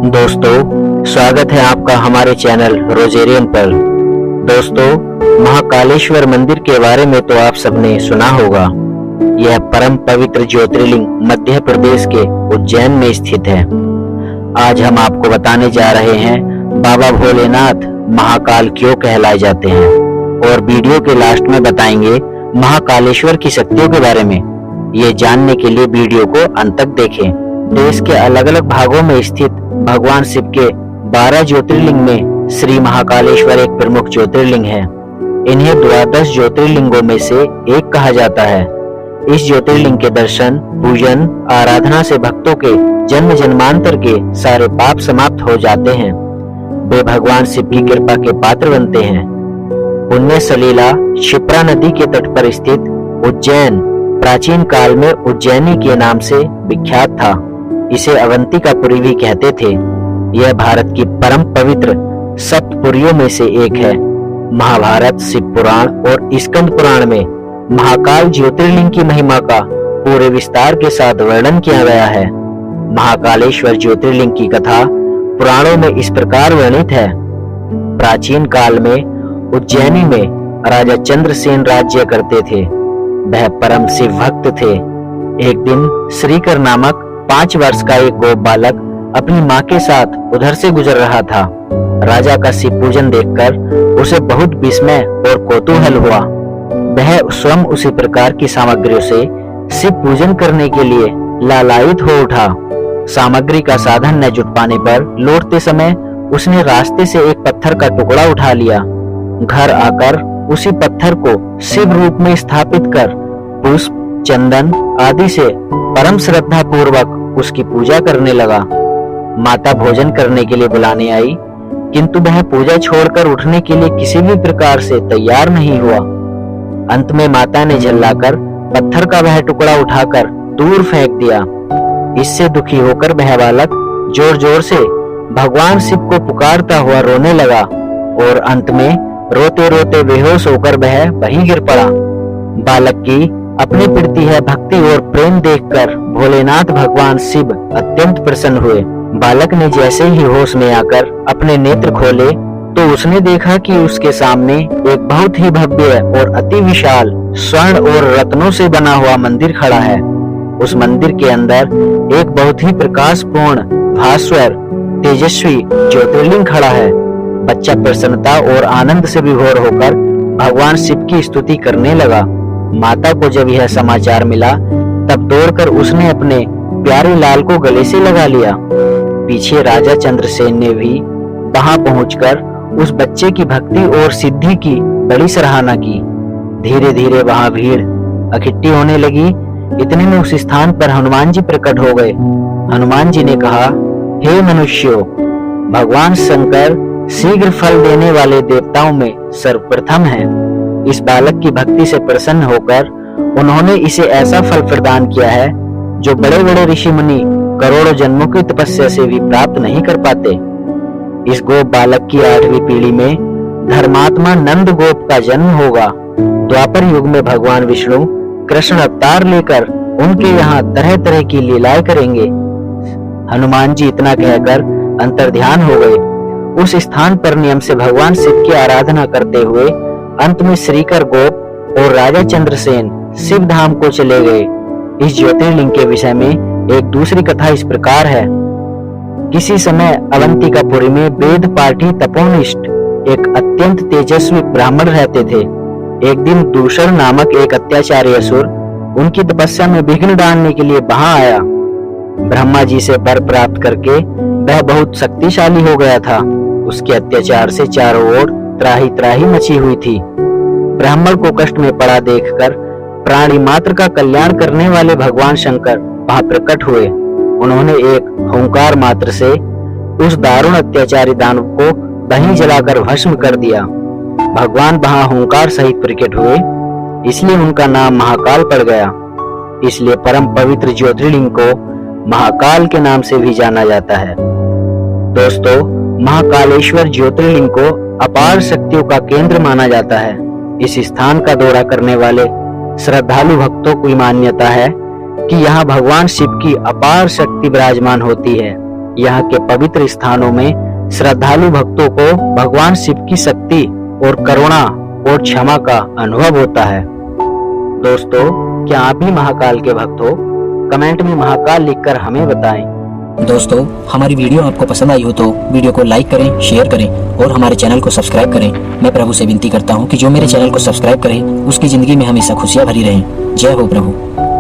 दोस्तों, स्वागत है आपका हमारे चैनल रोजेरियन पर। दोस्तों, महाकालेश्वर मंदिर के बारे में तो आप सबने सुना होगा। यह परम पवित्र ज्योतिर्लिंग मध्य प्रदेश के उज्जैन में स्थित है। आज हम आपको बताने जा रहे हैं बाबा भोलेनाथ महाकाल क्यों कहलाए जाते हैं, और वीडियो के लास्ट में बताएंगे महाकालेश्वर की शक्तियों के बारे में। ये जानने के लिए वीडियो को अंत तक देखें। देश के अलग अलग भागों में स्थित भगवान शिव के 12 ज्योतिर्लिंग में श्री महाकालेश्वर एक प्रमुख ज्योतिर्लिंग है। इन्हें द्वादश ज्योतिर्लिंगों में से एक कहा जाता है। इस ज्योतिर्लिंग के दर्शन, पूजन, आराधना से भक्तों के जन्म जन्मांतर के सारे पाप समाप्त हो जाते हैं। वे भगवान शिव की कृपा के पात्र बनते हैं। पुण्य सलीला क्षिप्रा नदी के तट पर स्थित उज्जैन प्राचीन काल में उज्जैनी के नाम से विख्यात था। इसे अवंतिकापुरी भी कहते थे। यह भारत की परम पवित्र सप्तपुरियों में से एक है। महाभारत, शिव पुराण और स्कंद पुराण में महाकाल ज्योतिर्लिंग की महिमा का पूरे विस्तार के साथ वर्णन किया गया है। महाकालेश्वर ज्योतिर्लिंग की कथा पुराणों में इस प्रकार वर्णित है। प्राचीन काल में उज्जैनी में राजा चंद्रसेन राज्य करते थे। वह परम शिव भक्त थे। एक दिन श्रीकर नामक 5 वर्ष का एक गोप बालक अपनी माँ के साथ उधर से गुजर रहा था। राजा का शिव पूजन देखकर उसे बहुत विस्मय और कौतूहल हुआ। वह स्वयं उसी प्रकार की सामग्रियों से शिव पूजन करने के लिए लालायित हो उठा। सामग्री का साधन न जुट पाने पर लौटते समय उसने रास्ते से एक पत्थर का टुकड़ा उठा लिया। घर आकर उसी पत्थर को शिव रूप में स्थापित कर पुष्प, चंदन आदि से परम श्रद्धा पूर्वक उसकी पूजा करने लगा। माता भोजन करने के लिए बुलाने आई, किंतु वह पूजा छोड़कर उठने के लिए किसी भी प्रकार से तैयार नहीं हुआ। अंत में माता ने झल्लाकर पत्थर का वह टुकड़ा उठाकर दूर फेंक दिया। इससे दुखी होकर वह बालक जोर जोर से भगवान शिव को पुकारता हुआ रोने लगा और अंत में रोते रोते बेहोश होकर वह वहीं गिर पड़ा। बालक की अपनी प्रति है भक्ति और प्रेम देखकर भोलेनाथ भगवान शिव अत्यंत प्रसन्न हुए। बालक ने जैसे ही होश में आकर अपने नेत्र खोले तो उसने देखा कि उसके सामने एक बहुत ही भव्य और अति विशाल स्वर्ण और रत्नों से बना हुआ मंदिर खड़ा है। उस मंदिर के अंदर एक बहुत ही प्रकाशपूर्ण, भास्वर, तेजस्वी ज्योतिर्लिंग खड़ा है। बच्चा प्रसन्नता और आनंद से विभोर होकर भगवान शिव की स्तुति करने लगा। माता को जब यह समाचार मिला तब दौड़कर उसने अपने प्यारे लाल को गले से लगा लिया। पीछे राजा चंद्रसेन ने भी वहां पहुंचकर उस बच्चे की भक्ति और सिद्धि की बड़ी सराहना की। धीरे धीरे वहां भीड़ इकट्ठी होने लगी। इतने में उस स्थान पर हनुमान जी प्रकट हो गए। हनुमान जी ने कहा, हे मनुष्यों, भगवान शंकर शीघ्र फल देने वाले देवताओं में सर्वप्रथम है। इस बालक की भक्ति से प्रसन्न होकर उन्होंने इसे ऐसा फल प्रदान किया है जो बड़े बड़े ऋषि मुनि करोड़ों जन्मों की तपस्या से भी प्राप्त नहीं कर पाते। इस गोप बालक की 8वीं पीढ़ी में धर्मात्मा नंद गोप का जन्म होगा। द्वापर युग में भगवान विष्णु कृष्ण अवतार लेकर उनके यहाँ तरह तरह की लीलाएं करेंगे। हनुमान जी इतना कहकर अंतर्ध्यान हो गए। उस स्थान पर नियम से भगवान शिव की आराधना करते हुए अंत में श्रीकर गोप और राजा चंद्रसेन शिव धाम को चले गए। इस ज्योतिर्लिंग के विषय में एक दूसरी कथा इस प्रकार है। किसी समय अवंतिकापुरी में वेद पाठी तपोनिष्ठ एक अत्यंत तेजस्वी ब्राह्मण रहते थे। एक दिन दूषण नामक एक अत्याचारी असुर उनकी तपस्या में विघ्न डालने के लिए वहां आया। ब्रह्मा जी से वर प्राप्त करके वह बहुत शक्तिशाली हो गया था। उसके अत्याचार से चारों ओर त्राही त्राही मची हुई थी। ब्राह्मण को कष्ट में पड़ा देखकर प्राणी मात्र का कल्याण करने वाले भगवान शंकर वहां प्रकट हुए। उन्होंने एक हुंकार मात्र से उस दारुण अत्याचारी दानव को वहीं जलाकर भस्म कर दिया। भगवान वहां हुंकार सहित प्रकट हुए, इसलिए उनका नाम महाकाल पड़ गया। इसलिए परम पवित्र ज्योतिर्लिंग को महाकाल के नाम से भी जाना जाता है। दोस्तों, महाकालेश्वर ज्योतिर्लिंग को अपार शक्तियों का केंद्र माना जाता है। इस स्थान का दौरा करने वाले श्रद्धालु भक्तों की मान्यता है कि यहाँ भगवान शिव की अपार शक्ति विराजमान होती है। यहाँ के पवित्र स्थानों में श्रद्धालु भक्तों को भगवान शिव की शक्ति और करुणा और क्षमा का अनुभव होता है। दोस्तों, क्या आप भी महाकाल के भक्त हो? कमेंट में महाकाल लिखकर हमें बताएं। दोस्तों, हमारी वीडियो आपको पसंद आई हो तो वीडियो को लाइक करें, शेयर करें और हमारे चैनल को सब्सक्राइब करें। मैं प्रभु से विनती करता हूं कि जो मेरे चैनल को सब्सक्राइब करे उसकी जिंदगी में हमेशा खुशियां भरी रहें। जय हो प्रभु।